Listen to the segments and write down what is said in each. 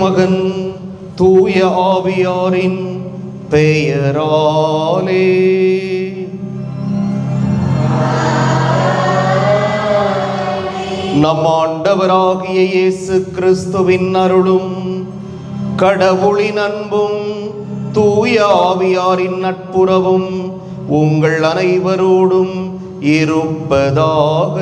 மகன் தூய ஆவியாரின் பெயராலே. நம் ஆண்டவராகிய இயேசு கிறிஸ்துவின் அருளும் கடவுளின் அன்பும் தூய ஆவியாரின் நட்புறவும் உங்கள் அனைவரோடும் இருப்பதாக.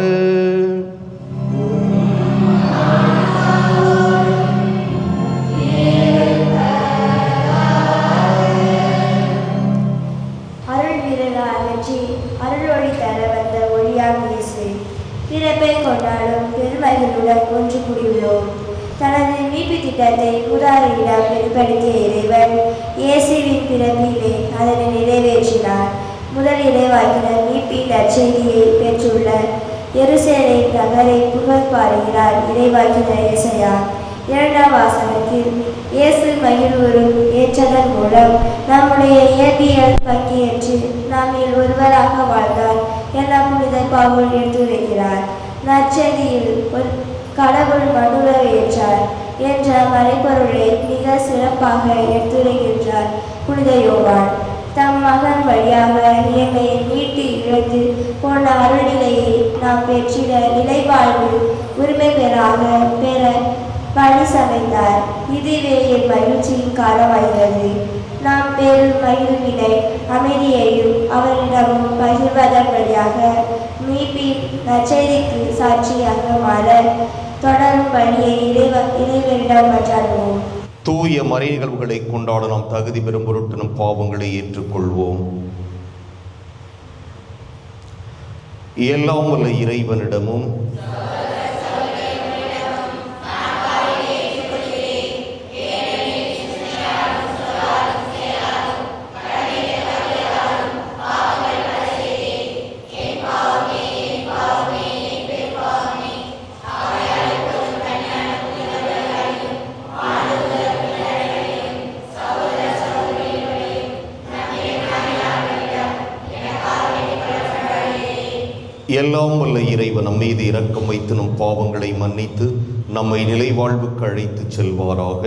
பிறப்பை கொண்டாடும் பெருமகளுடன் ஒன்று கூடியுள்ளோம். தனது மீட்பு திட்டத்தை உதாரியிடம் வெளிப்படுத்திய இறைவன் இயேசுவின் பிறப்பிலே அதனை நிறைவேற்றினார். முதல் இறைவாக்கினர் மீட்பின் நற்செய்தியை பெற்றுள்ள எருசலேம் நகரை புகழ் பாடுகிறார் இறைவாக்கினர் ஏசாயா. இரண்டாம் வாசகத்தில் இயேசு மகிழ்வுறும் ஏற்றதன் மூலம் நம்முடைய இயற்பியல் பங்கேற்று நம்மில் ஒருவராக வாழ்ந்தார் என புனிதர் பவுல் எடுத்துரைக்கிறார். நற்செய்தியில் ஒரு கடவுள் மனுரை ஏற்றார் என்ற மறைப்பொருளை மிக சிறப்பாக எடுத்துரைக்கின்றார் புனித யோவான். தம் மகன் வழியாக எம்மை மீட்டு இழந்து போன அருள்நிலையை நாம் பெற்றிட நிலைவாழ்வு உரிமை பெற பணி சமைத்தார். இதுவே என் மகிழ்ச்சியின் காரணமாகிறது. நாம் பெரும் மகிழ்வினை அமைதியையும் அவரிடமும் பகிர்வதன் வழியாக மீட்பின் நற்செய்திக்கு சாட்சியாக மாற தொடரும் பணியை இறைவனிடம் மன்றாடுவோம். தூய மறை நிகழ்வுகளை கொண்டாட நாம் தகுதி பெறும் பொருட்டு நம் பாவங்களை ஏற்றுக்கொள்வோம். எல்லாம் வல்ல இறைவனிடமும் எல்லாம் வல்ல இறைவன் நம் மீது இரக்கம் வைத்து நம் பாவங்களை மன்னித்து நம்மை நிலை வாழ்வுக்கு அழைத்து செல்வாராக.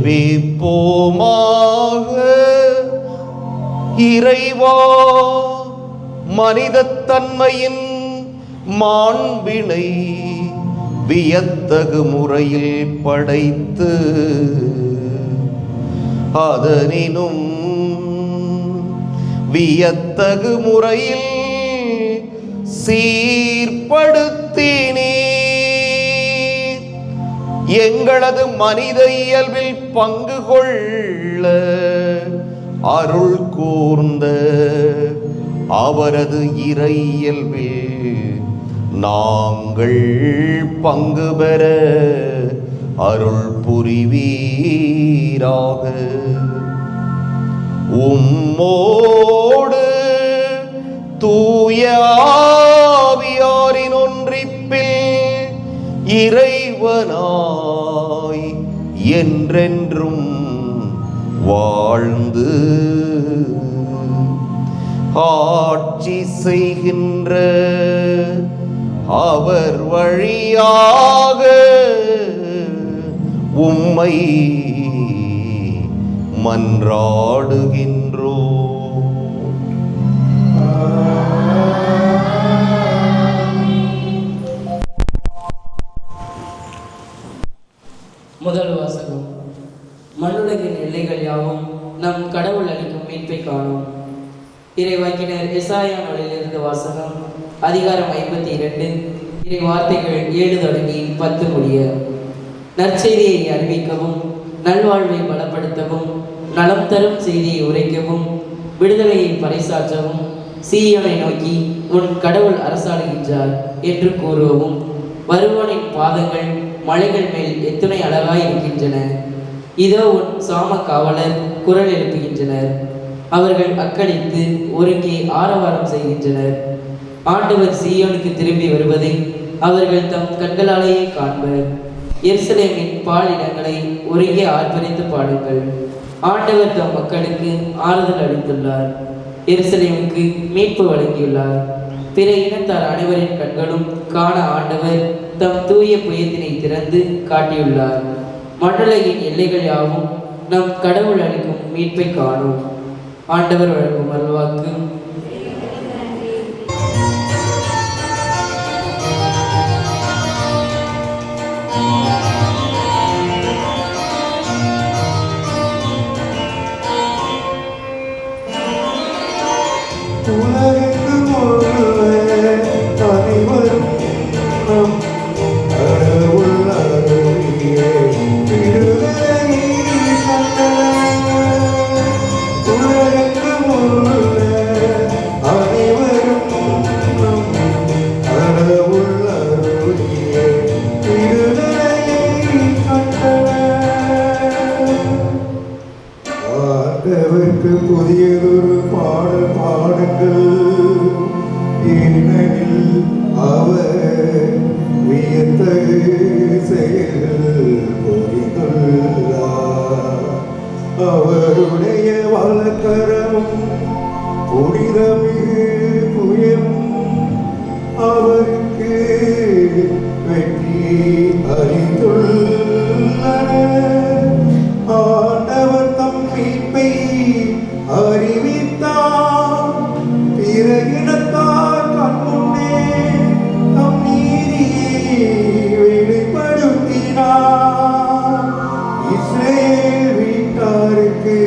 ஜெபிப்போமாக. இறைவா, மனிதத்தன்மையின் மாண்பினை வியத்தகு முறையில் படைத்து அதனினும் வியத்தகு முறையில் சீர்படுத்தினீர். எங்களது மனித இயல்பில் பங்கு கொள்ள அருள் கூர்ந்த அவரது இறை இயல்பில் நாங்கள் பங்கு பெற அருள் புரிவீராக. உம்மோடு தூய ஆவியாரின் ஒன்றிப்பில் இறைவனாய் என்றென்றும் வாழ்ந்து ஆட்சி செய்கின்ற அவர் வழியாக உம்மை மன்றாடுகின்றோ. முதல் வாசகம். மண்ணுலகின் எல்லைகள் யாவும் நம் கடவுள் அளிக்கும் மீட்பை காணும். இறைவாக்கினர் எசாயா நூலிலிருந்து வாசகம். அதிகாரம் 52, இறை வார்த்தைகள் 7 தொடங்கி 10 முடிய. நற்செய்தியை அறிவிக்கவும், நல்வாழ்வை பலப்படுத்தவும், நலம் தரும் செய்தியை உரைக்கவும், விடுதலையை பறைசாற்றவும், சீயோனை நோக்கி உன் கடவுள் அரசாளுகின்றார் என்று கூறுவவும், வருவோனின் பாதங்கள் மலைகள் மேல் எத்துணை அழகாய் இருக்கின்றன, இதோ உன் சாம காவலர் குரல் எழுப்புகின்றனர், அவர்கள் அக்களித்து ஒருங்கே ஆரவாரம் செய்கின்றனர். ஆண்டவர் சீயோனுக்கு திரும்பி வருவதை அவர்கள் தம் கண்களாலேயே காண்பர். எருசலேமின் பாலிடங்களை ஒருங்கே ஆர்ப்பரித்து பாடுங்கள். ஆண்டவர் தம் மக்களுக்கு ஆறுதல் அளித்துள்ளார், எருசலேமுக்கு மீட்பு வழங்கியுள்ளார். பிற இனத்தார் அனைவரின் கண்களும் காண ஆண்டவர் தம் தூய புயத்தினை திறந்து காட்டியுள்ளார். மண்ணுலகின் எல்லைகள் யாவும் நம் கடவுள் அளிக்கும் மீட்பை காணும். ஆண்டவர் வழங்கும் அருள்வாக்கு. புதியதொரு பாடல் பாடுங்கள், ஏனெனில் அவர் வியத்தகு செயல்கள் புரிந்துள்ளார். அவருடைய வலக்கரமும் புனிதமிகு புயமும் அவருக்கு வெற்றி அளித்துள்ளன. ஆண்டவர் தம் மீட்பை அறிவித்தார், பிற இனத்தார் கண்முன்னே தம் நீதியை வெளிப்படுத்தினார். இஸ்ரேல் வீட்டாருக்கு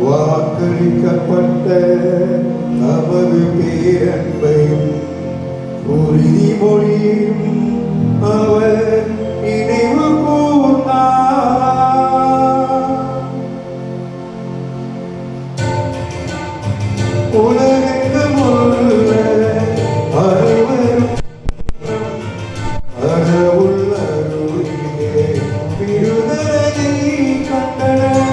வாக்களிக்கப்பட்ட தமது பேரன்பையும் உறுதிமொழியும் அவர் நினைவு கூர்ந்தார். உலகெங்கும் உள்ள அனைவரும் கடவுள் அருளிலே விடுதலையை கண்டனர்.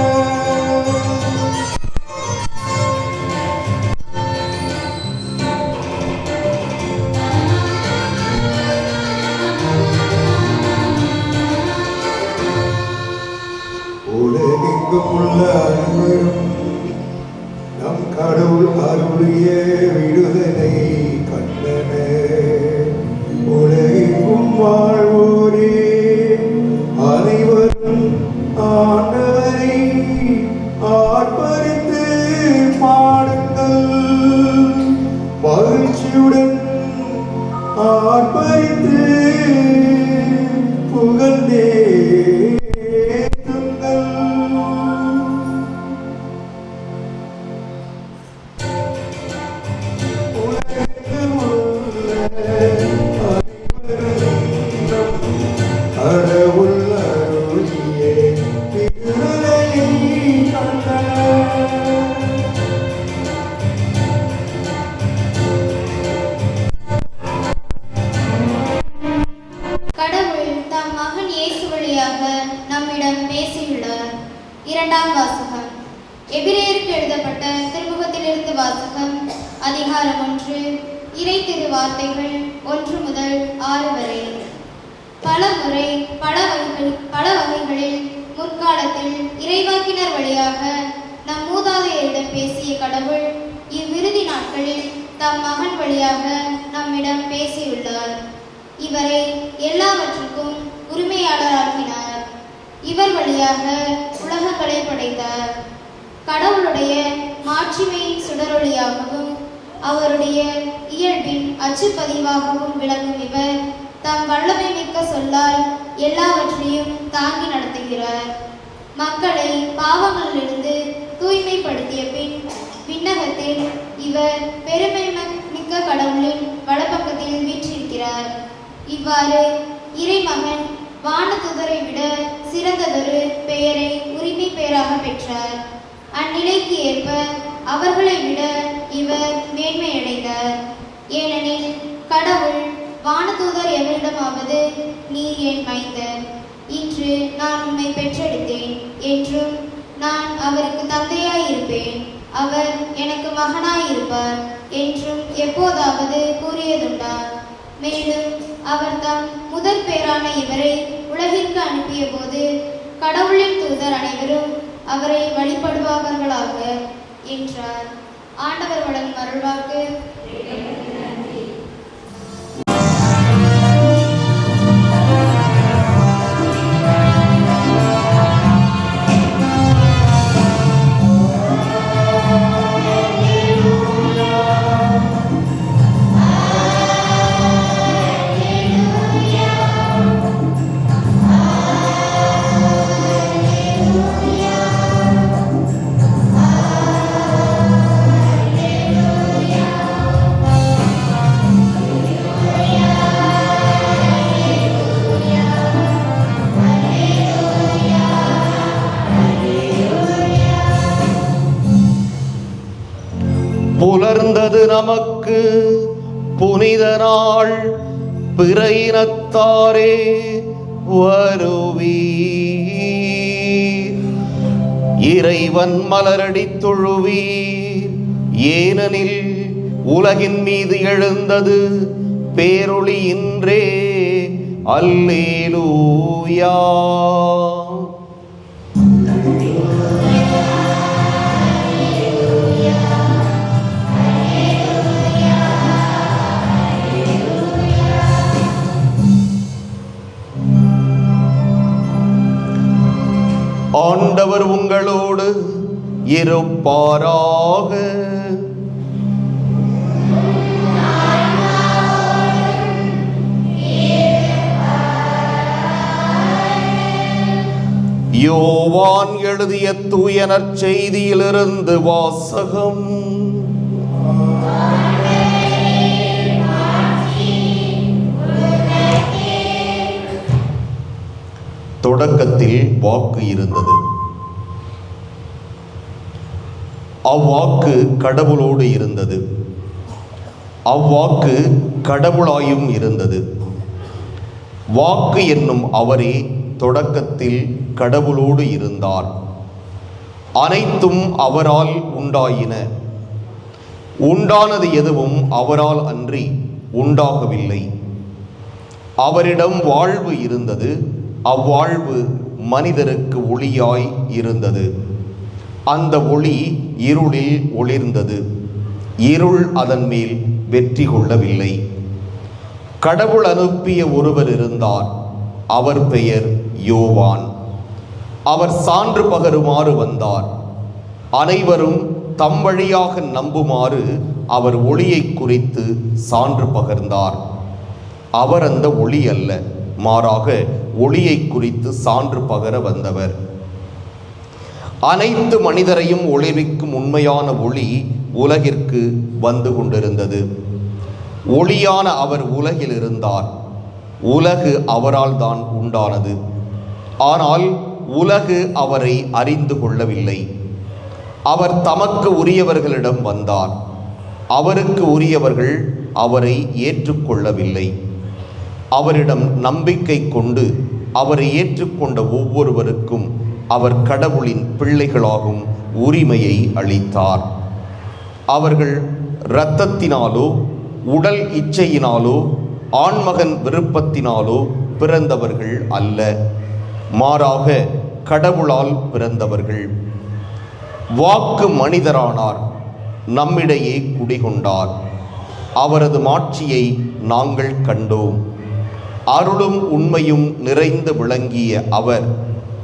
அதிகாரம் 1 இறை திருவார்த்தைகள் 1 முதல் 6 வரை. பல முறை பல வகைகளில் முற்காலத்தில் இறைவாக்கினர் வழியாக நம் மூதாதையரிடம் பேசிய கடவுள் இவ்விறுதி நாட்களில் தம் மகன் வழியாக நம்மிடம் பேசியுள்ளார். இவரை எல்லாவற்றுக்கும் உரிமையாளராக்கினார். இவர் வழியாக உலகங்களை படைத்தார். கடவுளுடைய மாட்சிமையின் சுடரொளியாகவும் அவருடைய இயல்பின் அச்சுப்பதிவாகவும் விளங்கும் இவர் தம் வல்லமை மிக்க சொல்லால் எல்லாவற்றையும் தாங்கி நடத்துகிறார். மக்களை பாவங்களிலிருந்து தூய்மைப்படுத்திய பின் விண்ணகத்தில் இவர் பெருமை மிக்க கடவுளின் வலப்பக்கத்தில் வீற்றிருக்கிறார். இவ்வாறு இறைமகன் வானதுதரை விட சிறந்ததொரு பெயரை உரிமை பெயராக பெற்றார். அந்நிலைக்கு ஏற்ப அவர்களை விட இவர் மேன்மையடைந்தார். ஏனெனில் கடவுள் வானதூதர் எவரிடமாவது நீர் என் மைந்தர், இன்று நான் உம்மை பெற்றெடுத்தேன் என்றும் நான் அவருக்கு தந்தையாயிருப்பேன், அவர் எனக்கு மகனாயிருப்பார் என்றும் எப்போதாவது கூறியதுண்டா? மேலும் அவர் தம் முதற் பேரான இவரை உலகிற்கு அனுப்பிய போது கடவுளின் தூதர் அனைவரும் அவரை வழிபடுவார்களாக என்றார். ஆண்டவர் வழங்கும் அருள்வாக்கு. புலர்ந்தது நமக்கு புனித நாள், பிற இனத்தாரே வருவீர். இறைவன் மலரடி தொழுவீர், ஏனெனில் உலகின் மீது எழுந்தது பேரொளி இன்றே. அல்லேலூயா. ஆண்டவர் உங்களோடு இருப்பாராக. யோவான் எழுதிய தூய நற்செய்தியிலிருந்து வாசகம். தொடக்கத்தில் வாக்கு இருந்தது. அவ்வாக்கு கடவுளோடு இருந்தது. அவ்வாக்கு கடவுளாயும் இருந்தது. வாக்கு என்னும் அவரே தொடக்கத்தில் கடவுளோடு இருந்தார். அனைத்தும் அவரால் உண்டாயின. உண்டானது எதுவும் அவரால் அன்றி உண்டாகவில்லை. அவரிடம் வாழ்வு இருந்தது. அவ்வாழ்வு மனிதருக்கு ஒளியாய் இருந்தது. அந்த ஒளி இருளில் ஒளிர்ந்தது. இருள் அதன் மேல் வெற்றி கொள்ளவில்லை. கடவுள் அனுப்பிய ஒருவர் இருந்தார். அவர் பெயர் யோவான். அவர் சான்று பகருமாறு வந்தார். அனைவரும் தம் வழியாக நம்புமாறு அவர் ஒளியை குறித்து சான்று பகர்ந்தார். அவர் அந்த ஒளி அல்ல, மாறாக ஒளியை குறித்து சான்று பகர வந்தவர். அனைத்து மனிதரையும் ஒளிர்விக்கும் உண்மையான ஒளி உலகிற்கு வந்து கொண்டிருந்தது. ஒளியான அவர் உலகில் இருந்தார். உலகு அவரால் தான் உண்டானது. ஆனால் உலகு அவரை அறிந்து கொள்ளவில்லை. அவர் தமக்கு உரியவர்களிடம் வந்தார். அவருக்கு உரியவர்கள் அவரை ஏற்றுக்கொள்ளவில்லை. அவரிடம் நம்பிக்கை கொண்டு அவரை ஏற்றுக்கொண்ட ஒவ்வொருவருக்கும் அவர் கடவுளின் பிள்ளைகளாகும் உரிமையை அளித்தார். அவர்கள் இரத்தத்தினாலோ உடல் இச்சையினாலோ ஆண்மகன் விருப்பத்தினாலோ பிறந்தவர்கள் அல்ல, மாறாக கடவுளால் பிறந்தவர்கள். வாக்கு மனிதரானார், நம்மிடையே குடிகொண்டார். அவரது மாட்சியை நாங்கள் கண்டோம். அருளும் உண்மையும் நிறைந்து விளங்கிய அவர்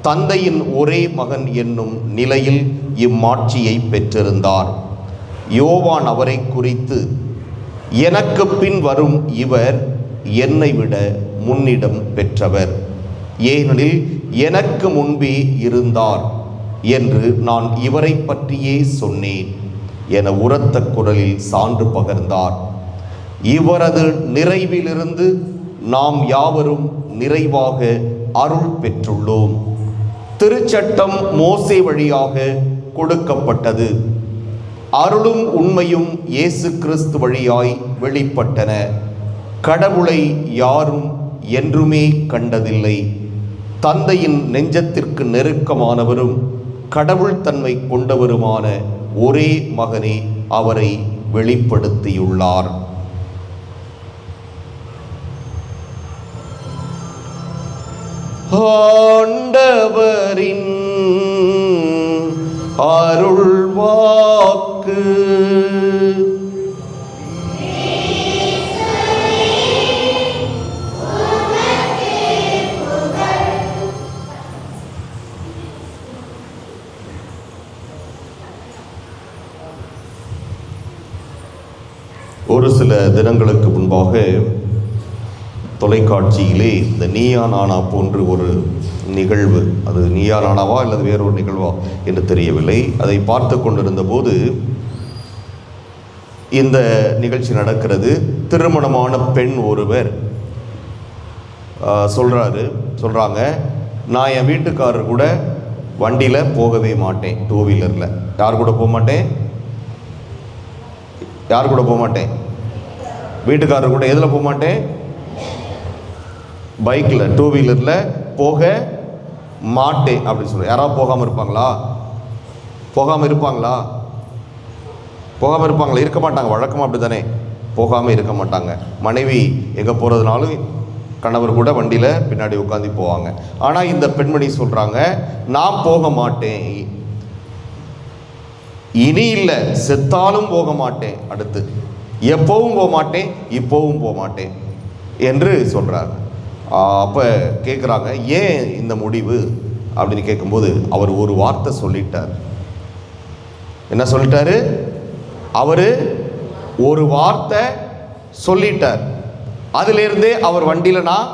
தந்தையின் ஒரே மகன் என்னும் நிலையில் இம்மாட்சியை பெற்றிருந்தார். யோவான் அவரை குறித்து, எனக்கு பின் வரும் இவர் என்னை விட முன்னிடம் பெற்றவர், ஏனெனில் எனக்கு முன்பே இருந்தார் என்று நான் இவரை பற்றியே சொன்னேன் என உரத்த குரலில் சான்று பகர்ந்தார். இவரது நிறைவிலிருந்து நாம் யாவரும் நிறைவாக அருள் பெற்றுள்ளோம். திருச்சட்டம் மோசே வழியாக கொடுக்கப்பட்டது, அருளும் உண்மையும் இயேசு கிறிஸ்து வழியாய் வெளிப்பட்டன. கடவுளை யாரும் என்றுமே கண்டதில்லை. தந்தையின் நெஞ்சத்திற்கு நெருக்கமானவரும் கடவுள் தன்மை கொண்டவருமான ஒரே மகனே அவரை வெளிப்படுத்தியுள்ளார். ஆண்டவரின் அருள் வாக்கு. ஒரு சில தினங்களுக்கு முன்பாக தொலைக்காட்சியிலே இந்த நீயா நானா போன்று ஒரு நிகழ்வு, அது நீயா நானாவா அல்லது வேறொரு நிகழ்வா என்று தெரியவில்லை, அதை பார்த்து கொண்டிருந்த போது இந்த நிகழ்ச்சி நடக்கிறது. திருமணமான பெண் ஒருவர் சொல்கிறாங்க, நான் என் வீட்டுக்காரர் கூட வண்டியில் போகவே மாட்டேன், டூ வீலரில். யார் கூட போக மாட்டேன்? யார் கூட போக மாட்டேன்? வீட்டுக்காரர் கூட. எதில் போக மாட்டேன்? பைக்கில், டூ வீலரில் போக மாட்டேன் அப்படின்னு சொல்லுவேன். யாராவது போகாமல் இருப்பாங்களா? போகாமல் இருப்பாங்களா? இருக்க மாட்டாங்க. வழக்கமாக அப்படி தானே, போகாமல் இருக்க மாட்டாங்க. மனைவி எங்கே போகிறதுனாலும் கணவர் கூட வண்டியில் பின்னாடி உட்காந்து போவாங்க. ஆனால் இந்த பெண்மணி சொல்கிறாங்க, நான் போக மாட்டேன், இனி இல்லை, செத்தாலும் போக மாட்டேன், அடுத்து எப்போவும் போக மாட்டேன், இப்போவும் போக மாட்டேன் என்று சொல்கிறாங்க. அப்போ கேட்குறாங்க, ஏன் இந்த முடிவு அப்படின்னு கேட்கும்போது அவர் ஒரு வார்த்தை சொல்லிட்டார். என்ன சொல்லிட்டாரு? அவர் ஒரு வார்த்தை சொல்லிட்டார். அதிலிருந்தே அவர் வண்டியில், நான்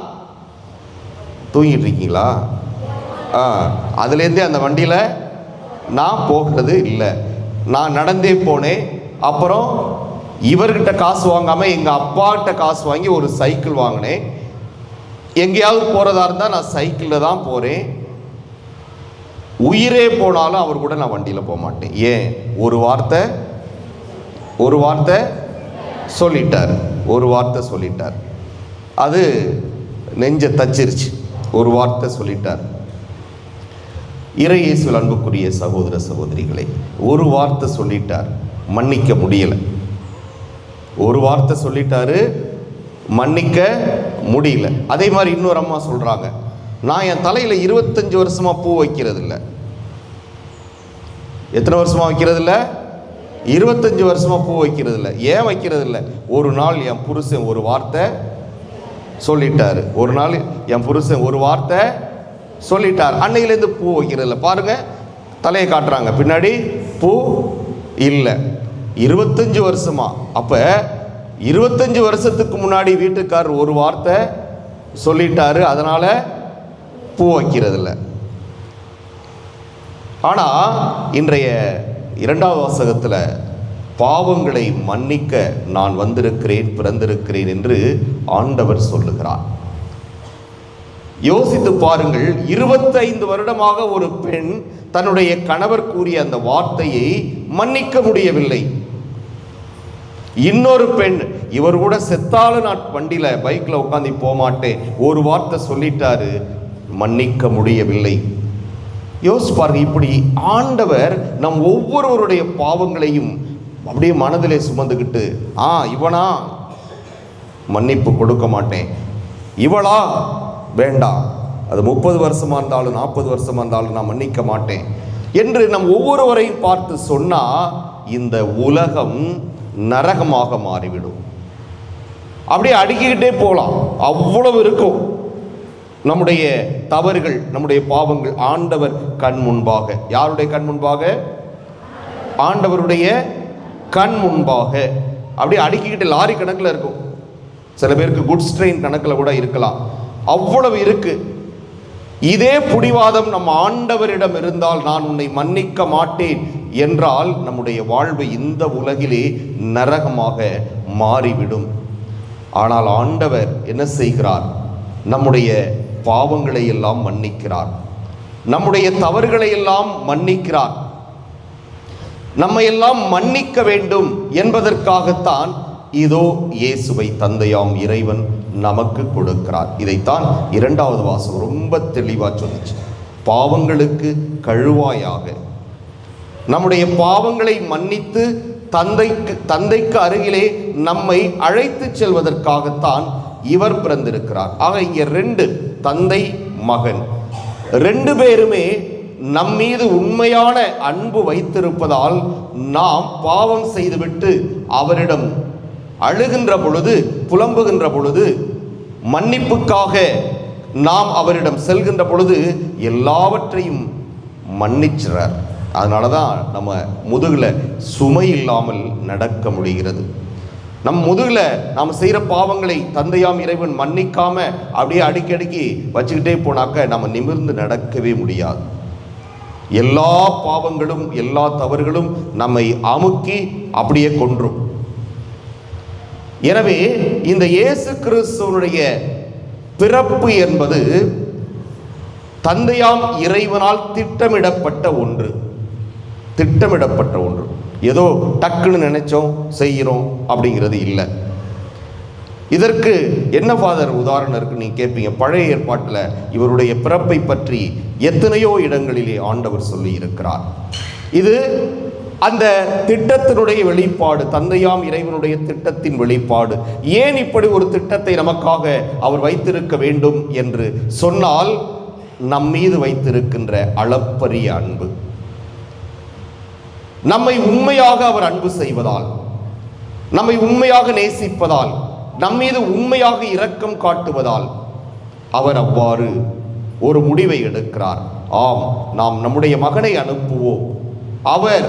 தூங்கிட்டு இருக்கீங்களா? அதுலேருந்தே அந்த வண்டியில் நான் போகிறது இல்லை, நான் நடந்தே போனேன். அப்புறம் இவர்கிட்ட காசு வாங்காமல் எங்கள் அப்பாக்கிட்ட காசு வாங்கி ஒரு சைக்கிள் வாங்கினேன். எங்கேயாவது போகிறதா இருந்தால் நான் சைக்கிளில் தான் போகிறேன். உயிரே போனாலும் அவர் கூட நான் வண்டியில் போக மாட்டேன். ஏன்? ஒரு வார்த்தை சொல்லிட்டார். அது நெஞ்ச தச்சிருச்சு. ஒரு வார்த்தை சொல்லிட்டார். இறை இயேசுவில் அன்புக்குரிய சகோதர சகோதரிகளை, ஒரு வார்த்தை சொல்லிட்டார், மன்னிக்க முடியலை. ஒரு வார்த்தை சொல்லிட்டாரு, மன்னிக்க முடியல. அதே மாதிரி இன்னொரு அம்மா சொல்கிறாங்க, நான் என் தலையில் 25 வருஷமாக பூ வைக்கிறது இல்லை. எத்தனை வருஷமாக வைக்கிறது இல்லை? 25 வருஷமாக பூ வைக்கிறது இல்லை. ஏன் வைக்கிறது இல்லை? ஒரு நாள் என் புருஷன் ஒரு வார்த்தை சொல்லிட்டாரு. ஒரு வார்த்தை சொல்லிட்டார். அன்னையிலேருந்து பூ வைக்கிறது இல்லை. பாருங்கள், தலையை காட்டுறாங்க, பின்னாடி பூ இல்லை. 25 வருஷமா. அப்போ 25 வருஷத்துக்கு முன்னாடி வீட்டுக்காரர் ஒரு வார்த்தை சொல்லிட்டாரு, அதனால் பூ வைக்கிறதில்ல. ஆனால் இன்றைய 2வது வாசகத்தில் பாவங்களை மன்னிக்க நான் பிறந்திருக்கிறேன் என்று ஆண்டவர் சொல்லுகிறார். யோசித்து பாருங்கள், 25 வருடமாக ஒரு பெண் தன்னுடைய கணவர் கூறிய அந்த வார்த்தையை மன்னிக்க முடியவில்லை. இன்னொரு பெண், இவர் கூட செத்தாலும் நான் வண்டியில் பைக்கில் உட்காந்து போக மாட்டேன், ஒரு வார்த்தை சொல்லிட்டாரு, மன்னிக்க முடியவில்லை. யோசிச்சு பாருங்க, இப்படி ஆண்டவர் நம் ஒவ்வொருவருடைய பாவங்களையும் அப்படியே மனதிலே சுமந்துக்கிட்டு இவனா மன்னிப்பு கொடுக்க மாட்டேன், இவளா வேண்டாம், அது 30 வருஷமாக இருந்தாலும் 40 வருஷமாக இருந்தாலும் நான் மன்னிக்க மாட்டேன் என்று நம் ஒவ்வொருவரையும் பார்த்து சொன்னால் இந்த உலகம் நரகமாக மாறிவிடும். அப்படியே அடுக்கிக்கிட்டே போகலாம், அவ்வளவு இருக்கும். நம்முடைய தவறுகள், நம்முடைய பாவங்கள் ஆண்டவர் கண் முன்பாக, யாருடைய கண் முன்பாக? ஆண்டவருடைய கண் முன்பாக அப்படியே அடுக்கிக்கிட்டு லாரி கணக்கில் இருக்கும். சில பேருக்கு குட்ஸ் ட்ரெயின் கணக்கில் கூட இருக்கலாம், அவ்வளவு இருக்கு. இதே புடிவாதம் நம் ஆண்டவரிடம் இருந்தால், நான் உன்னை மன்னிக்க மாட்டேன் என்றால், நம்முடைய வாழ்வு இந்த உலகிலே நரகமாக மாறிவிடும். ஆனால் ஆண்டவர் என்ன செய்கிறார்? நம்முடைய பாவங்களை எல்லாம் மன்னிக்கிறார், நம்முடைய தவறுகளை எல்லாம் மன்னிக்கிறார். நம்மை எல்லாம் மன்னிக்க வேண்டும் என்பதற்காகத்தான் இதோ இயேசுவை தந்தையாம் இறைவன் நமக்கு கொடுக்கிறார். இதைத்தான் 2வது வாசகம் ரொம்ப தெளிவாக சொல்லுச்சு. பாவங்களுக்கு கழுவாயாக, நம்முடைய பாவங்களை மன்னித்து தந்தைக்கு அருகிலே நம்மை அழைத்து செல்வதற்காகத்தான் இவர் பிறந்திருக்கிறார். ஆக இங்கே 2 தந்தை மகன் 2 பேருமே நம்மீது உண்மையான அன்பு வைத்திருப்பதால் நாம் பாவம் செய்துவிட்டு அவரிடம் அழுகின்ற பொழுது, புலம்புகின்ற பொழுது, மன்னிப்புக்காக நாம் அவரிடம் செல்கின்ற பொழுது எல்லாவற்றையும் மன்னிச்சுறார். அதனால தான் நம்ம முதுகில் சுமை இல்லாமல் நடக்க முடிகிறது. நம் முதுகில் நாம் செய்கிற பாவங்களை தந்தையாம் இறைவன் மன்னிக்காம அப்படியே அடுக்கி வச்சுக்கிட்டே போனாக்க நம்ம நிமிர்ந்து நடக்கவே முடியாது. எல்லா பாவங்களும் எல்லா தவறுகளும் நம்மை அமுக்கி அப்படியே கொன்றும். எனவே இந்த இயேசு கிறிஸ்துவனுடைய பிறப்பு என்பது தந்தையாம் இறைவனால் திட்டமிடப்பட்ட ஒன்று. ஏதோ டக்குன்னு நினைச்சோம் செய்கிறோம் அப்படிங்கிறது இல்லை. இதற்கு என்ன ஃபாதர் உதாரணம் இருக்கு நீங்க கேட்பீங்க. பழைய ஏற்பாட்டில் இவருடைய பிறப்பை பற்றி எத்தனையோ இடங்களிலே ஆண்டவர் சொல்லி இருக்கிறார். இது அந்த திட்டத்தினுடைய வெளிப்பாடு, தந்தையாம் இறைவனுடைய திட்டத்தின் வெளிப்பாடு. ஏன் இப்படி ஒரு திட்டத்தை நமக்காக அவர் வைத்திருக்க வேண்டும் என்று சொன்னால், நம் மீது வைத்திருக்கின்ற அளப்பரிய அன்பு, நம்மை உண்மையாக அவர் அன்பு செய்வதால், நம்மை உண்மையாக நேசிப்பதால், நம்மீது உண்மையாக இரக்கம் காட்டுவதால் அவர் அவ்வாறு ஒரு முடிவை எடுக்கிறார். ஆம், நாம் நம்முடைய மகனை அனுப்புவோம், அவர்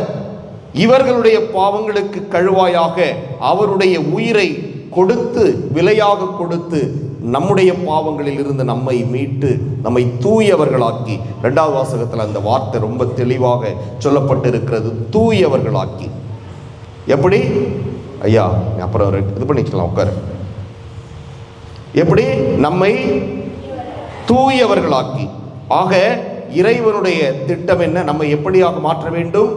இவர்களுடைய பாவங்களுக்கு கழுவாயாக அவருடைய உயிரை கொடுத்து, விலையாக கொடுத்து, நம்முடைய பாவங்களில் இருந்து நம்மை மீட்டு நம்மை தூயவர்களாக்கி, 2வது வாசகத்தில் அந்த வார்த்தை ரொம்ப தெளிவாக சொல்லப்பட்டிருக்கிறது, தூயவர்களாக்கி. எப்படி ஐயா அப்புறம் இது பண்ணிக்கலாம், உட்காரு. எப்படி நம்மை தூயவர்களாக்கி. ஆக இறைவனுடைய திட்டம் என்ன? நம்மை எப்படியாக மாற்ற வேண்டும்?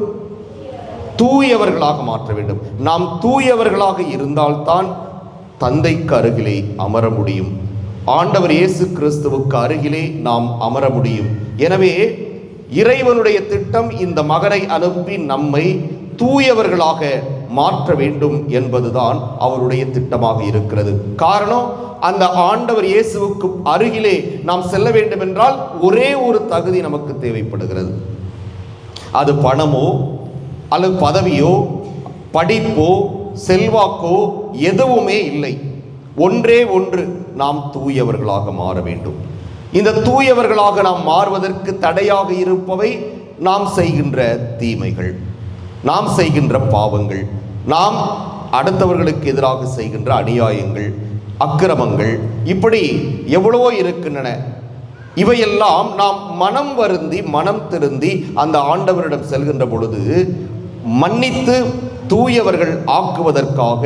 தூயவர்களாக மாற்ற வேண்டும். நாம் தூயவர்களாக இருந்தால்தான் தந்தைக்கு அருகிலே அமர முடியும், ஆண்டவர் இயேசு கிறிஸ்துவுக்கு அருகிலே நாம் அமர முடியும். எனவே இறைவனுடைய திட்டம் இந்த மகனை அனுப்பி நம்மை தூயவர்களாக மாற்ற வேண்டும் என்பதுதான் அவருடைய திட்டமாக இருக்கிறது. காரணம், அந்த ஆண்டவர் இயேசுவுக்கு அருகிலே நாம் செல்ல வேண்டும் என்றால் ஒரே ஒரு தகுதி நமக்கு தேவைப்படுகிறது. அது பணமோ அல்லது பதவியோ படிப்போ செல்வாக்கோ எதுவுமே இல்லை. ஒன்றே ஒன்று, நாம் தூயவர்களாக மாற வேண்டும். இந்த தூயவர்களாக நாம் மாறுவதற்கு தடையாக இருப்பவை நாம் செய்கின்ற தீமைகள், நாம் செய்கின்ற பாவங்கள், நாம் அடுத்தவர்களுக்கு எதிராக செய்கின்ற அநியாயங்கள், அக்கிரமங்கள், இப்படி எவ்வளவோ இருக்கின்றன. இவையெல்லாம் நாம் மனம் வருந்தி மனம் திருந்தி அந்த ஆண்டவரிடம் செல்கின்ற பொழுது மன்னித்து தூயவர்கள் ஆக்குவதற்காக,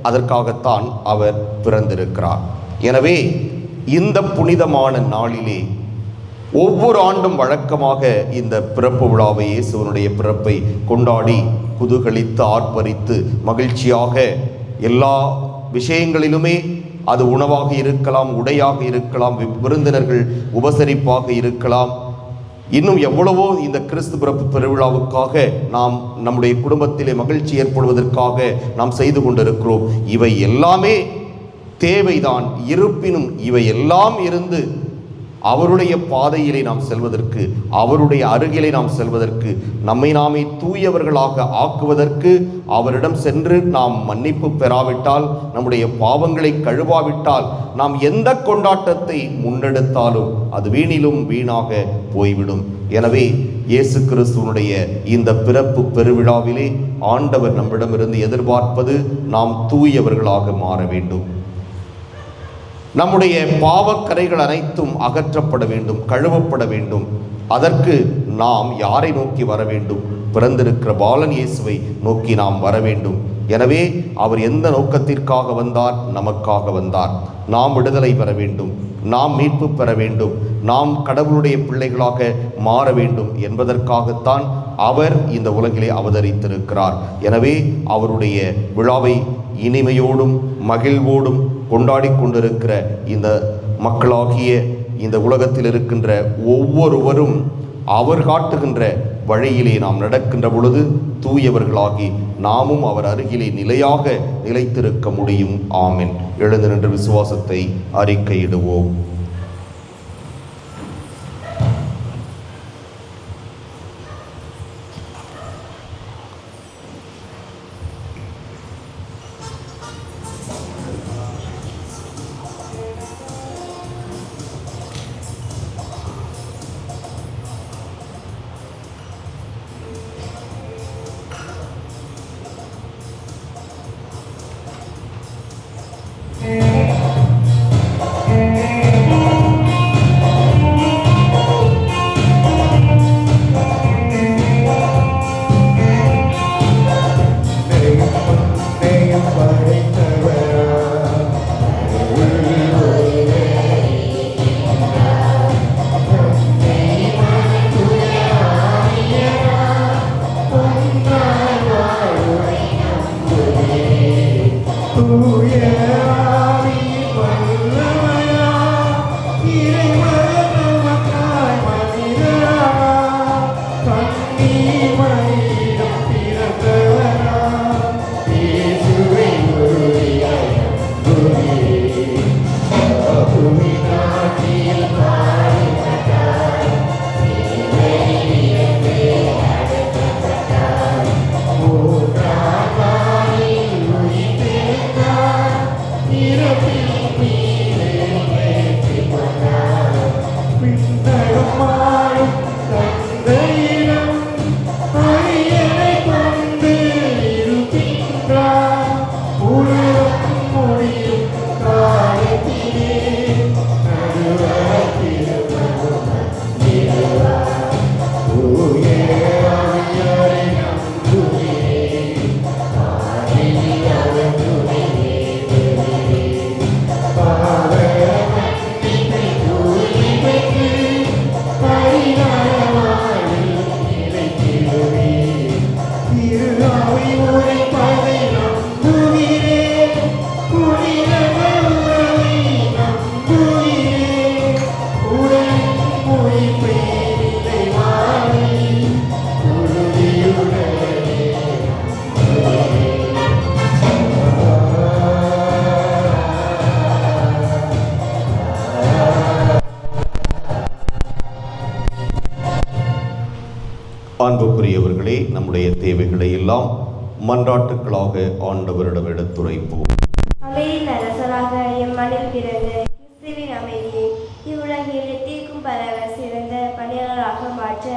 அதற்காகத்தான் அவர் பிறந்திருக்கிறார். எனவே இந்த புனிதமான நாளிலே ஒவ்வொரு ஆண்டும் வழக்கமாக இந்த பிறப்பு விழாவை, இயேசுவனுடைய பிறப்பை கொண்டாடி குதூகலித்து ஆர்ப்பரித்து மகிழ்ச்சியாக எல்லா விஷயங்களிலுமே, அது உணவாக இருக்கலாம், உடையாக இருக்கலாம், விருந்தினர்கள் உபசரிப்பாக இருக்கலாம், இன்னும் எவ்வளவோ இந்த கிறிஸ்து பிறப்பு பெருவிழாவுக்காக நாம் நம்முடைய குடும்பத்திலே மகிழ்ச்சி ஏற்படுவதற்காக நாம் செய்து கொண்டிருக்கிறோம். இவை எல்லாமே தேவைதான். இருப்பினும் இவை எல்லாம் இருந்து அவருடைய பாதையிலே நாம் செல்வதற்கு, அவருடைய அருகிலே நாம் செல்வதற்கு, நம்மை நாமே தூயவர்களாக ஆக்குவதற்கு, அவரிடம் சென்று நாம் மன்னிப்பு பெறாவிட்டால், நம்முடைய பாவங்களை கழுவாவிட்டால், நாம் எந்த கொண்டாட்டத்தை முன்னெடுத்தாலும் அது வீணிலும் வீணாக போய்விடும். எனவே இயேசு கிறிஸ்துவனுடைய இந்த பிறப்பு பெருவிழாவிலே ஆண்டவர் நம்மிடமிருந்து எதிர்பார்ப்பது நாம் தூயவர்களாக மாற வேண்டும். நம்முடைய பாவக்கரைகள் அனைத்தும் அகற்றப்பட வேண்டும், கழுவப்பட வேண்டும். அதற்கு நாம் யாரை நோக்கி வர வேண்டும்? பிறந்திருக்கிற பாலன் இயேசுவை நோக்கி நாம் வர வேண்டும். எனவே அவர் எந்த நோக்கத்திற்காக வந்தார்? நமக்காக வந்தார். நாம் விடுதலை பெற வேண்டும், நாம் மீட்பு பெற வேண்டும், நாம் கடவுளுடைய பிள்ளைகளாக மாற வேண்டும் என்பதற்காகத்தான் அவர் இந்த உலகிலே அவதரித்திருக்கிறார். எனவே அவருடைய விழாவை இனிமையோடும் மகிழ்வோடும் கொண்டாடி கொண்டிருக்கிற இந்த மக்களாகிய இந்த உலகத்தில் இருக்கின்ற ஒவ்வொருவரும் அவர் காட்டுகின்ற வழியிலே நாம் நடக்கின்ற பொழுது தூயவர்களாகி நாமும் அவர் அருகிலே நிலையாக நிலைத்திருக்க முடியும். ஆமென். எழுந்து நின்று விசுவாசத்தை அறிக்கையிடுவோம். அன்புக்குரியவர்களே, நம்முடைய தேவைகளை எல்லாம் மன்றாட்டுக்களாக ஆண்டவரிடம் எடுத்துரைப்போம். அமைதியின் அரசராக எம்மண்ணில் பிறந்த கிறிஸ்துவின் அமைதியை இவ்வுலகில் எத்திற்கும் பரவ சிறந்த பணியாளராக மாற்ற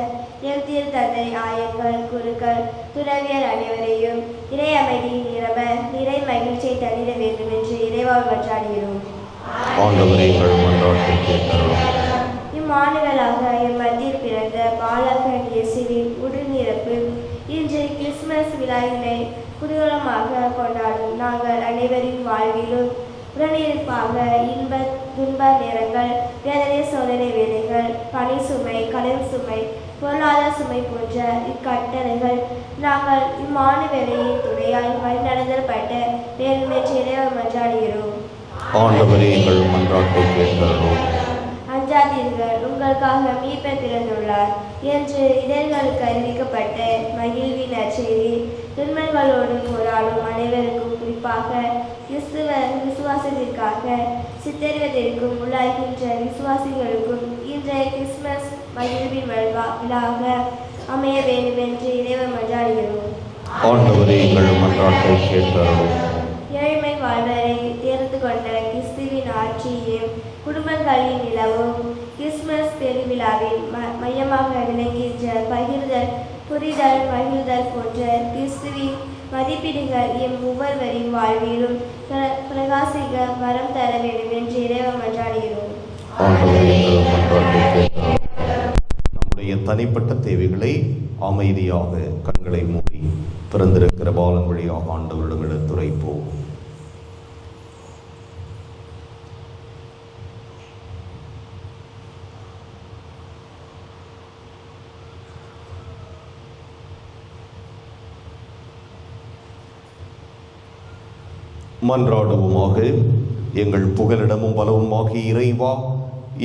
எம் திரு தந்தை, ஆயர்கள், குருக்கள், துறவியர் அனைவரையும் இறை அமைதியின் நிரம்ப நிறை மகிழ்ச்சியை தந்திட வேண்டும் என்று இறைவால் மன்றாடுகிறோம். ஆண்டவரே, எங்கள் மன்றாட்டை கேட்டருளும். இம்மாண்டுகளாக எம் மத்தியில் பிறந்த பாலகன் இயேசுவின் உடல்நிரப்பு இன்று கிறிஸ்துமஸ் விழாவினை குதூகலமாக கொண்டாடும் நாங்கள் அனைவரின் வாழ்விலும் உடனிருப்பாக இன்ப துன்ப நேரங்கள், வேதனை சோதனை வேலைகள், பணி சுமை, கடன் சுமை, பொருளாதார சுமை போன்ற இக்கட்டளைகள் நாங்கள் இம்மாண்டு வேலையின் துணையால் வழிநடத்தப்பட்ட வேண்டுமென்று இறைவன் மன்றாடுகிறோம். ஆண்டவரே, எங்கள் மன்றாட்டை கேட்டருளும். அஞ்சா அஞ்சாதீர்கள், உங்களுக்காக மீட்பர் பிறந்துள்ளார் என்று இதழ்களுக்கு அறிவிக்கப்பட்ட மகிழ்வின் நற்செய்தி துன்பங்களோடு போராடும் அனைவருக்கும், குறிப்பாக கிறிஸ்துவ விசுவாசத்திற்காக சித்தரிவதற்கும் உள்ளாகின்ற விசுவாசிகளுக்கும் இன்றைய கிறிஸ்துமஸ் மகிழ்வின் விழாவாக அமைய வேண்டும் என்று இறைவன் மன்றாடுகிறோம். ஆண்டவரே, எங்கள் மன்றாட்டை கேட்டருளும். ஏழ்மை வாழ்வரை தேர்ந்து கொண்ட கிறிஸ்துவின் ஆட்சியையும் குடும்பங்களின் நிலவும் கிறிஸ்துமஸ் பெருவிழாவின் மையமாக விளங்குகின்ற பகிர்தல், புரிதல், மகிழ்தல் போன்ற கிறிஸ்துவின் மதிப்பீடுகள் எம் ஒவ்வொருவரின் வாழ்விலும் பிரகாசிக்க வரம் தர வேண்டும் என்று இறைவன் மன்றாடுகிறோம். நம்முடைய தனிப்பட்ட தேவைகளை அமைதியாக கண்களை மூடி பிறந்திருக்கிற பாலன் வழியாக ஆண்டவரிடம் எடுத்துரைப்போம். மன்றாடுவோமாக. எங்கள் புகலிடமும் பலவுமாகிய இறைவா,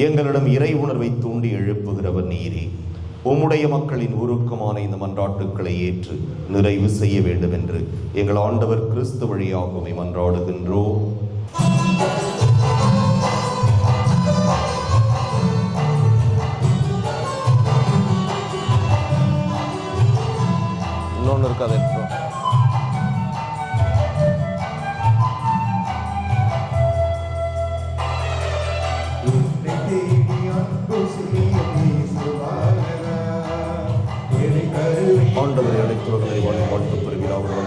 எங்களிடம் இறை உணர்வை தூண்டி எழுப்புகிறவர் நீரே. உம்முடைய மக்களின் உருக்கமான இந்த மன்றாட்டுக்களை ஏற்று நிறைவு செய்ய வேண்டும் என்று எங்கள் ஆண்டவர் கிறிஸ்து வழியாக உம்மை மன்றாடுகின்றோம். இன்னொன்று இருக்காது. ஆண்டவரை அழைத்துள்ளதை வாழ்த்து பெறுகிறார்கள்.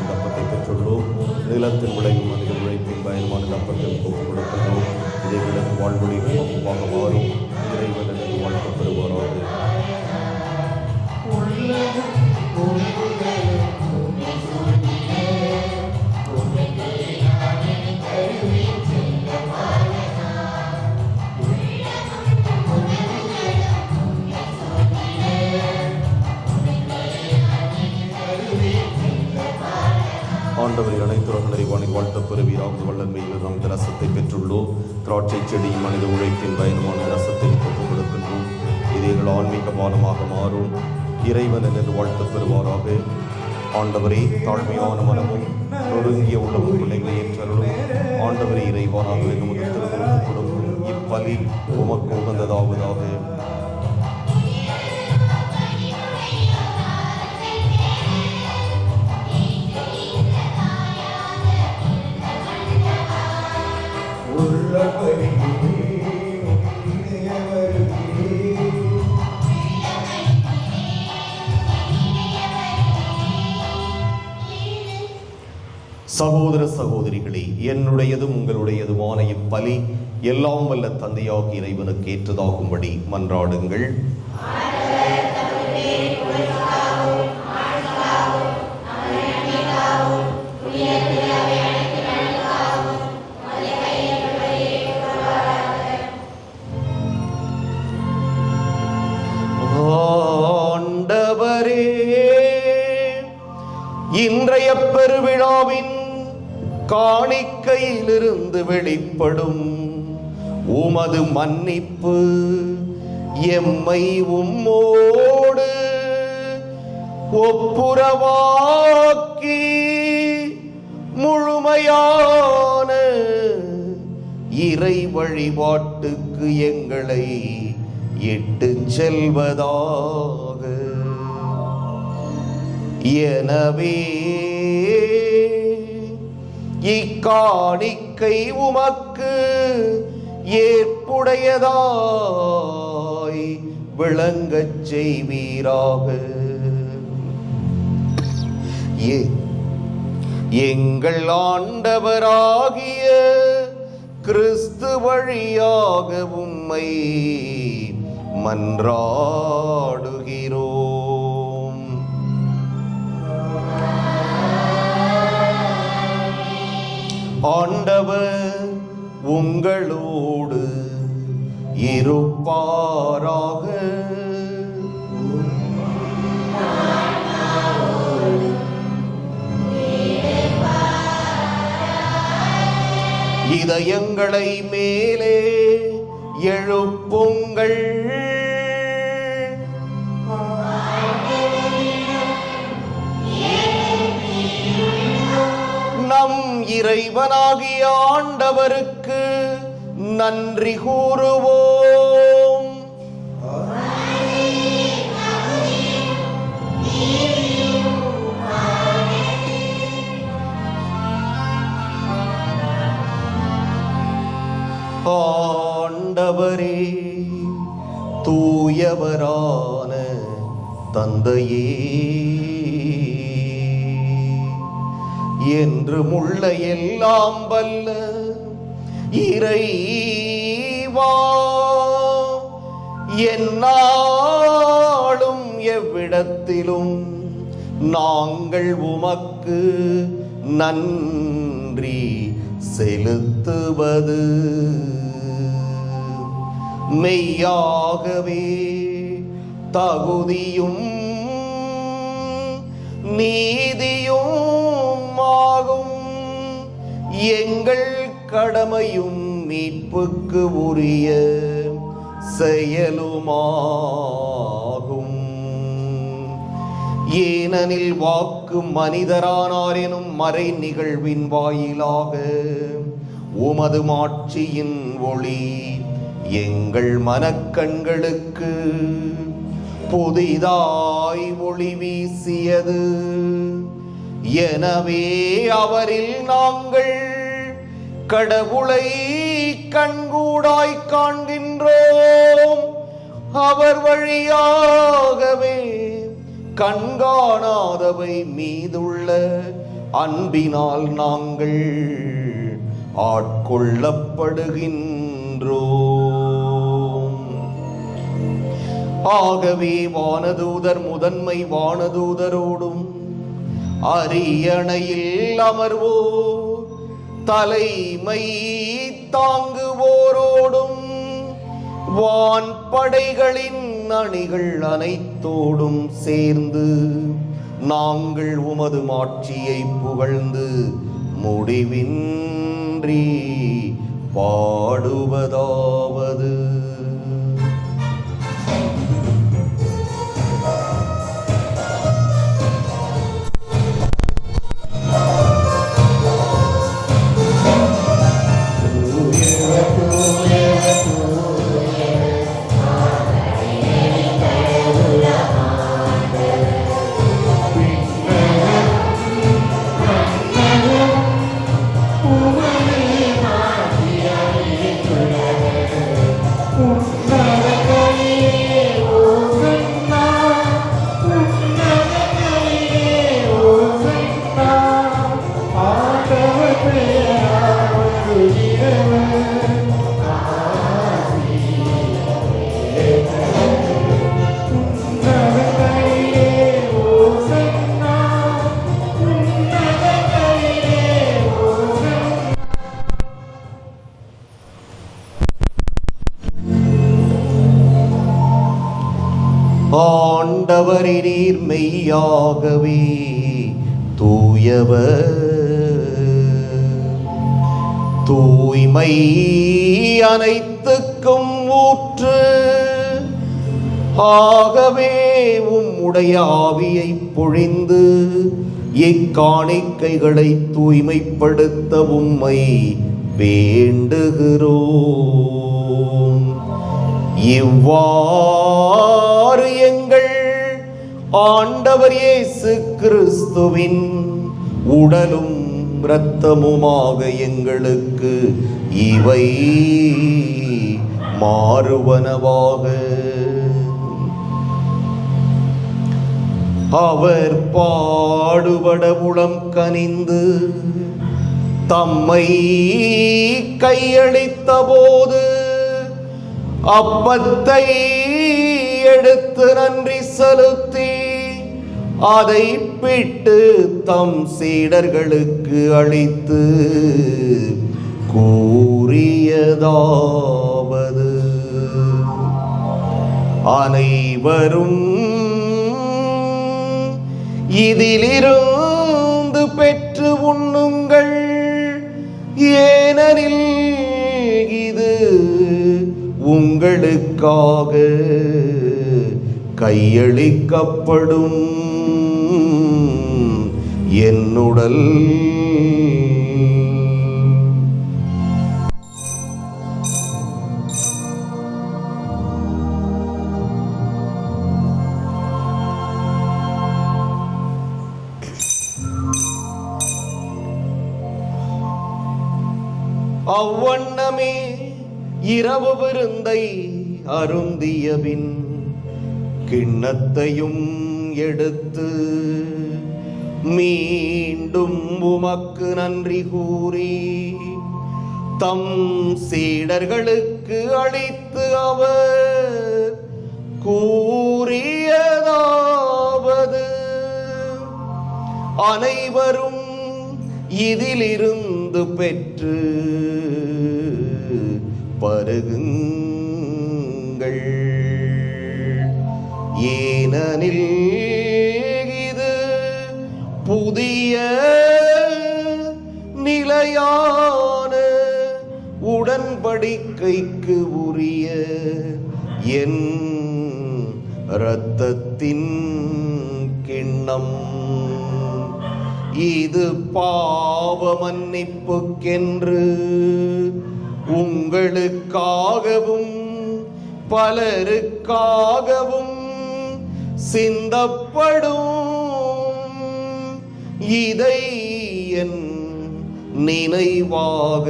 தப்பத்தை பெற்றுள்ளோம். நிலத்தின் விளைவும் மனித உழைப்பின் பயனுமான தப்பத்தில் போக்கு கொடுக்கின்றோம். இதை விட வாழ்வொழி ஒப்பாக மாறும் இறைவன் என்று வாழ்த்து பெறுவாராக. ஆண்டவரை அனைத்துறகளை வாழ்த்த பெறுவீராக. வல்லமையில் நாம் ரசத்தை பெற்றுள்ளோம். திராட்சை செடியின் மனித உழைப்பின் பயணமான ரசத்தை ஒப்புக் கொடுக்கின்றோம். இது எங்கள் ஆன்மீக பானமாக மாறும் இறைவன் என்று வாழ்த்த பெறுவாராக. ஆண்டவரே, தாழ்மையான மனமும் நொறுங்கிய உள்ளமும் பிள்ளைகளை ஏற்றருளும். ஆண்டவரே, இறைவானாக நமது திருமணம் கொடுக்கும் இப்பலி உமக்கு உகந்ததாவதாக. சகோதர சகோதரிகளே, என்னுடையதும் உங்களுடையதுமான இப்பலி எல்லாம் வல்ல தந்தையாக இறைவனுக்கு ஏற்றதாகும்படி மன்றாடுங்கள். ஆண்டவரே, இன்றைய பெருவிழாவின் காணிக்கையிலிருந்து வெளிப்படும் உமது மன்னிப்பு எம்மை உம்மோடு ஒப்புரவாக்கி முழுமையான இறை வழிபாட்டுக்கு எங்களை இட்டு செல்வதாக. எனவே இக்காணிக்கை உமக்கு ஏற்புடையதாய் விளங்கச் செய்வீராக. எங்கள் ஆண்டவராகிய கிறிஸ்து வழியாக உம்மை மன்றாடுகிறோம். ஆண்டவர் உங்களோடு இருப்பாராக. இதயங்களை மேலே எழுப்புங்கள். நம் இறைவனாகிய ஆண்டவருக்கு நன்றி கூறுவோம். ஆண்டவரே, தூயவரான தந்தையே, என்றும் உள்ள எல்லாம் வல்ல இறைவா, எந்நாளும் எவ்விடத்திலும் நாங்கள் உமக்கு நன்றி செலுத்துவது மெய்யாகவே தகுதியும் நீதியும் ஆகும். எங்கள் கடமையும் மீட்புக்கு உரிய செயலுமாகும். ஏனெனில் வாக்கு மனிதரானார் எனும் மறை நிகழ்வின் வாயிலாக உமது மாட்சியின் ஒளி எங்கள் மனக்கண்களுக்கு புதிதாய் ஒளி வீசியது. எனவே அவரில் நாங்கள் கடவுளை கண்கூடாய் காண்கின்றோம். அவர் வழியாகவே கண்காணாதவை மீதுள்ள அன்பினால் நாங்கள் ஆட்கொள்ளப்படுகின்றோம். ஆகவே வானதூதர் முதன்மை வானதூதரோடும் அரியணையில் அமர்வோர் தலைமை தாங்குவோரோடும் வான்படைகளின் அணிகள் அனைத்தோடும் சேர்ந்து நாங்கள் உமது மாட்சியை புகழ்ந்து முடிவின்றி பாடுவதாவது. ஆண்டவரே, நீர் மெய்யாகவே தூயவர். தூய்மை அனைத்துக்கும் ஊற்று. ஆகவே உம்முடைய ஆவியை பொழிந்து இக்காணிக்கைகளை தூய்மைப்படுத்த உம்மை வேண்டுகிறோம். இவ்வாறு எங்கள் ஆண்டவர் இயேசு கிறிஸ்துவின் உடலும் இரத்தமுமாக எங்களுக்கு இவை மாறுவனவாக. அவர் பாடுபட உளம் கனிந்து தம்மை கையளித்த போது அப்பத்தை எடுத்து நன்றி செலுத்தி அதை பிட்டு தம் சீடர்களுக்கு அளித்து கூறியதாவது: அனைவரும் இதிலிருந்து பெற்று உண்ணுங்கள், ஏனெனில் இது உங்களுக்காக கையளிக்கப்படும் என்னுடல். அவ்வண்ணமே இரவு விருந்தை அருந்தியபின் கிண்ணத்தையும் எடுத்து மீண்டும் உமக்கு நன்றி கூறி தம் சீடர்களுக்கு அளித்து அவர் கூறியதாவது: அனைவரும் இதிலிருந்து பெற்று பருகுங்கள், ஏனெனில் இது புதிய நிலையான உடன்படிக்கைக்கு உரிய என் இரத்தத்தின் கிண்ணம். இது பாவ மன்னிப்புக்கென்று உங்களுக்காகவும் பலருக்காகவும் சிந்தப்படும். இதை என் நினைவாக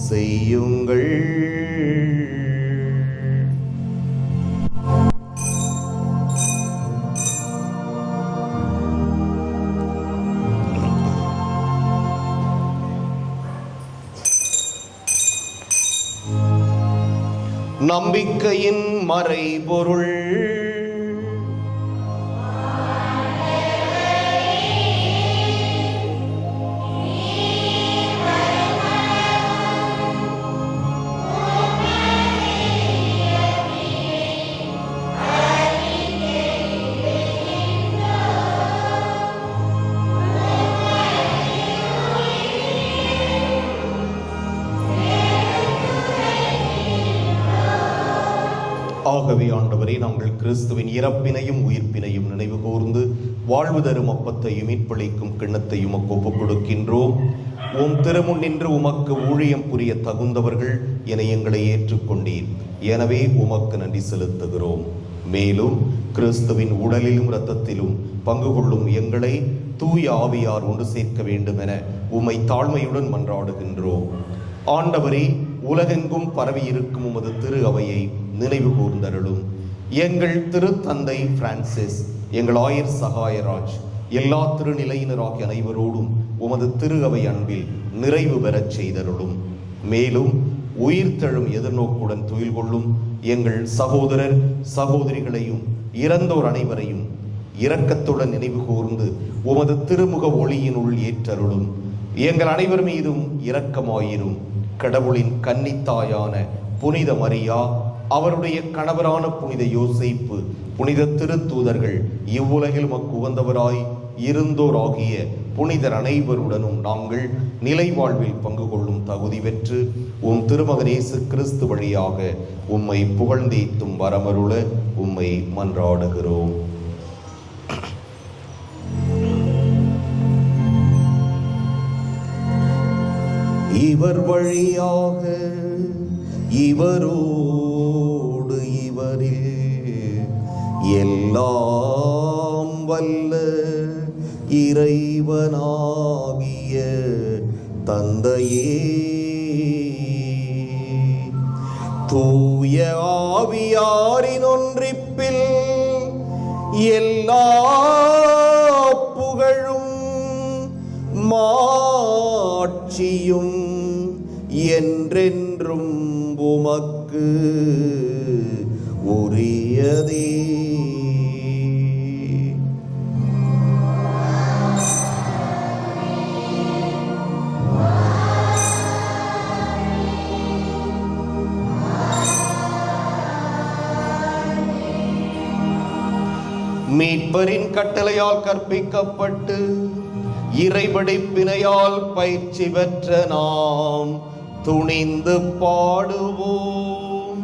செய்யுங்கள். நம்பிக்கையின் மறைபொருள். ஆகவே ஆண்டவரே, நாங்கள் கிறிஸ்துவின் இறப்பினையும் உயிர்ப்பினையும் நினைவு கூர்ந்து வாழ்வு தரும் அப்பத்தையும் மீட்பளிக்கும் கிண்ணத்தையும் ஒப்புக் கொடுக்கின்றோம். உம் திருமுன் நின்று உமக்கு ஊழியம் புரிய தகுந்தவர்கள் என எங்களை ஏற்றுக்கொண்டீர். எனவே உமக்கு நன்றி செலுத்துகிறோம். மேலும் கிறிஸ்துவின் உடலிலும் இரத்தத்திலும் பங்கு கொள்ளும் எங்களை தூய ஆவியார் ஒன்று சேர்க்க வேண்டும் என உம்மை தாழ்மையுடன் மன்றாடுகின்றோம். ஆண்டவரே, உலகெங்கும் பரவி இருக்கும் உமது திரு அவையை நினைவு கூர்ந்தருளும். எங்கள் திருத்தந்தை பிரான்சிஸ், எங்கள் ஆயர் சகாயராஜ், எல்லா திருநிலையினராகிய அனைவரோடும் உமது திரு அவை அன்பில் நிறைவு பெறச் செய்தருளும். மேலும் உயிர்த்தெழும் எதிர்நோக்குடன் துயில் கொள்ளும் எங்கள் சகோதரர் சகோதரிகளையும் இறந்தோர் அனைவரையும் இரக்கத்துடன் நினைவு கூர்ந்து உமது திருமுக ஒளியினுள் ஏற்றருளும். எங்கள் அனைவர் மீதும் இரக்கமாயிரும். கடவுளின் கன்னித்தாயான புனித மரியா, அவருடைய கணவரான புனித யோசேப்பு, புனித திருத்தூதர்கள், இவ்வுலகில் மக்கு உகந்தவராய் இருந்தோர் ஆகிய புனிதர் அனைவருடனும் நாங்கள் நிலை வாழ்வில் பங்கு கொள்ளும் தகுதி பெற்று உம் திருமகன் இயேசு கிறிஸ்து வழியாக உம்மை புகழ்ந்தேத்தும் வரமருள உம்மை மன்றாடுகிறோம். இவர் வழியாக இவரோடு இவரில் எல்லாம் வல்ல இறைவனாகிய தந்தையே, தூய ஆவியாரின் ஒன்றிப்பில் எல்லா புகழும் மாட்சியும் என்றென்றும் உமக்கு உரியதே. மீட்பரின் கட்டளையால் கற்பிக்கப்பட்டு இறைபடிப்பினையால் பயிற்சி பெற்ற நாம் துணிந்து பாடுவோம்.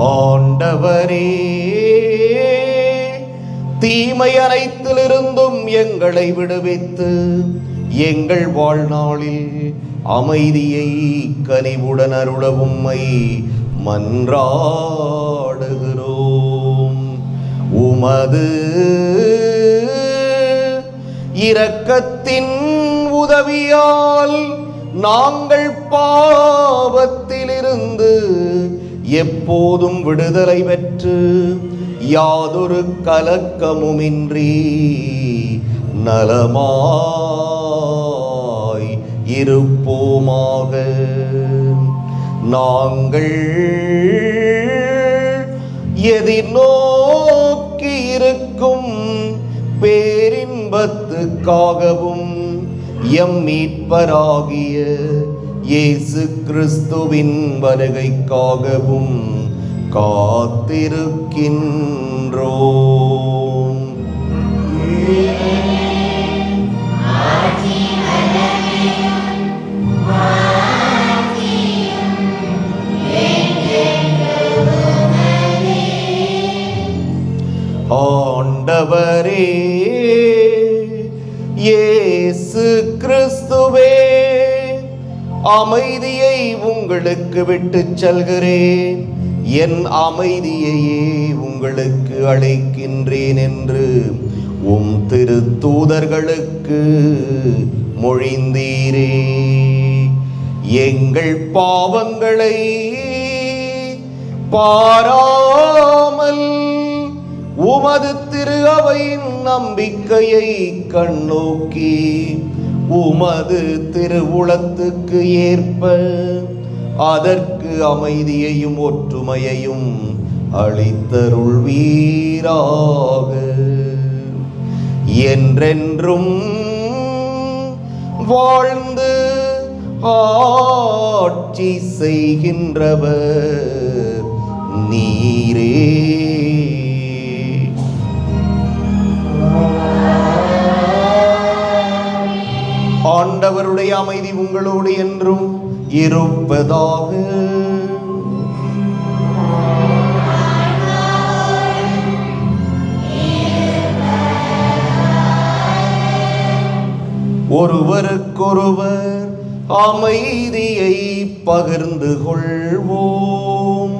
ஆண்டவரே, தீமை அனைத்திலிருந்தும் எங்களை விடுவித்து எங்கள் வாழ்நாளில் அமைதியை கனிவுடன் அருள உம்மை மன்றாடுகிறோம். உமது இரக்கத்தின் உதவியால் நாங்கள் பாவத்திலிருந்து எப்போதும் விடுதலை பெற்று யாதொரு கலக்கமுமின்றி நலமாய் இருப்போமாக. நாங்கள் எதிர்நோக்கி இருக்கும் பேரின்பத்துக்காகவும் எம் மீட்பராகிய இயேசு கிறிஸ்துவின் வருகைக்காகவும் காத்திருக்கின்றோம். ஆண்டவரே இயேசு கிறிஸ்துவே, அமைதியை உங்களுக்கு விட்டுச் செல்கிறேன், என் அமைதியையே உங்களுக்கு அளிக்கின்றேன் என்று உம் திருத்தூதர்களுக்கு மொழிந்தீரே. எங்கள் பாவங்களை பாராமல் உமது திரு அவையின் நம்பிக்கையை கண்ணோக்கி உமது திருவுளத்துக்கு ஏற்ப அதற்கு அமைதியையும் ஒற்றுமையையும் அளித்தருள்வீராக. என்றென்றும் வாழ்ந்து ஆட்சி செய்கின்றவர் நீரே. ஆண்டவருடைய அமைதி உங்களோடு என்றும் இருப்பதாக. ஒருவருக்கொருவர் அமைதியை பகிர்ந்து கொள்வோம்.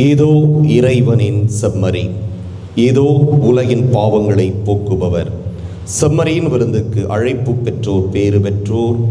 இதோ இறைவனின் செம்மறி, இதோ உலகின் பாவங்களை போக்குபவர். செம்மறியின் விருந்துக்கு அழைப்பு பெற்றோர் பேறு பெற்றோர்.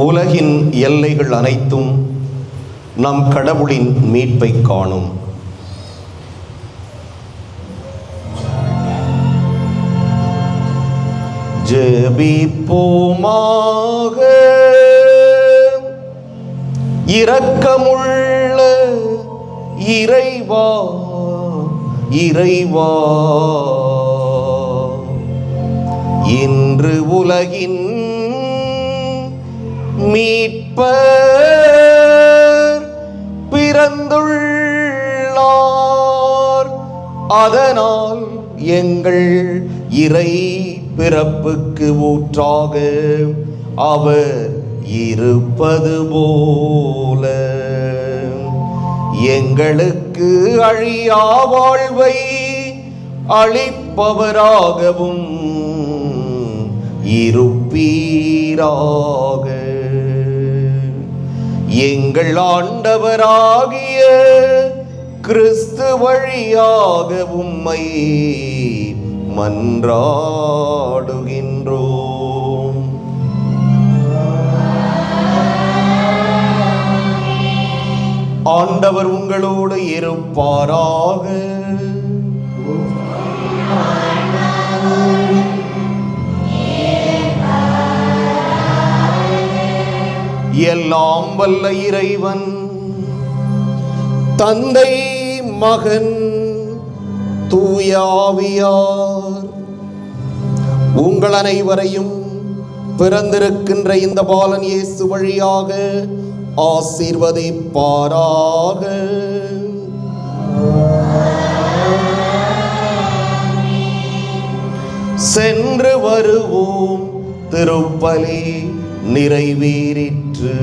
உலகின் எல்லைகள் அனைத்தும் நம் கடவுளின் மீட்பை காணும். ஜெபிப்போமாக. இரக்கமுள்ள இறைவா, இறைவா, இன்று உலகின் மீட்பர் பிறந்துள்ளார். அதனால் எங்கள் இறை பிறப்புக்கு ஊற்றாக அவர் இருப்பது போல எங்களுக்கு அழியா வாழ்வை அளிப்பவராகவும் இருப்பீராக. எங்கள் ஆண்டவராகிய கிறிஸ்து வழியாக உம்மை மன்றாடுகின்றோம். ஆண்டவர் உங்களோடு இருப்பாராக. எல்லாம் வல்ல இறைவன் தந்தை, மகன், தூய ஆவியார் உங்கள் அனைவரையும் பிறந்திருக்கின்ற இந்த பாலன் இயேசு வழியாக ஆசீர்வதிப்பாராக. சென்று வருவோம், திருப்பலி நிறைவேறிற்று.